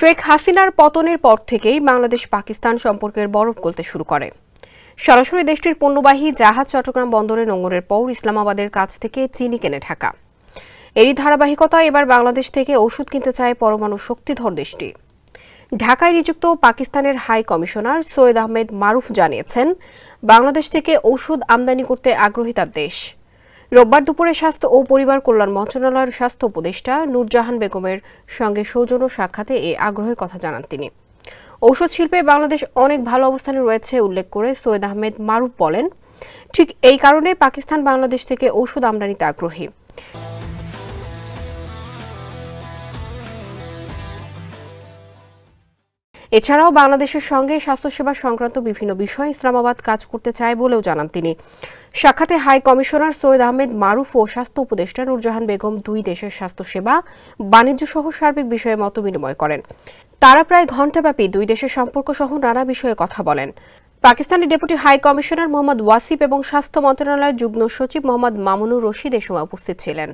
শেখ হাসিনার পতনের পর থেকেই বাংলাদেশ পাকিস্তান সম্পর্কের বরফ গলতে শুরু করে। সরাসরি দেশটির পণ্যবাহী জাহাজ চট্টগ্রাম বন্দরে নোঙরের পর ইসলামাবাদের কাছ থেকে চিনি কেনে ঢাকা। এরই ধারাবাহিকতায় এবার বাংলাদেশ থেকে ওষুধ কিনতে চায় পরমাণু শক্তিধর দেশটি। ঢাকায় নিযুক্ত পাকিস্তানের হাই কমিশনার সৈয়দ আহমেদ মারুফ জানিয়েছেন, বাংলাদেশ থেকে ওষুধ আমদানি করতে আগ্রহী তার দেশ। রোববার দুপুরে স্বাস্থ্য ও পরিবার কল্যাণ মন্ত্রণালয়ের স্বাস্থ্য উপদেষ্টা নূরজাহান বেগমের সঙ্গে সৌজন্য সাক্ষাতে এই আগ্রহের কথা জানান তিনি। ঔষধ শিল্পে বাংলাদেশ অনেক ভালো অবস্থানে রয়েছে উল্লেখ করে সৈয়দ আহমেদ মারুফ বলেন, ঠিক এই কারণে পাকিস্তান বাংলাদেশ থেকে ঔষধ আমদানিতে আগ্রহী। এছাড়াও বাংলাদেশের সঙ্গে স্বাস্থ্যসেবা সংক্রান্ত বিভিন্ন বিষয়ে ইসলামাবাদ কাজ করতে চায় বলেও জানান তিনি। সাক্ষাতে হাই কমিশনার সৈয়দ আহমেদ মারুফ ও স্বাস্থ্য উপদেষ্টা নূরজাহান বেগম দুই দেশের স্বাস্থ্যসেবা, বাণিজ্য সহ সার্বিক বিষয়ে মত বিনিময় করেন। তারা প্রায় ঘণ্টাব্যাপী দুই দেশের সম্পর্ক সহ নানা বিষয়ে কথা বলেন। পাকিস্তানের deputy high commissioner Mohammad Wasif এবং স্বাস্থ্য মন্ত্রণালয়ের যুগ্ম সচিব মোহাম্মদ মামুনুর রশিদ এ সময় উপস্থিত ছিলেন।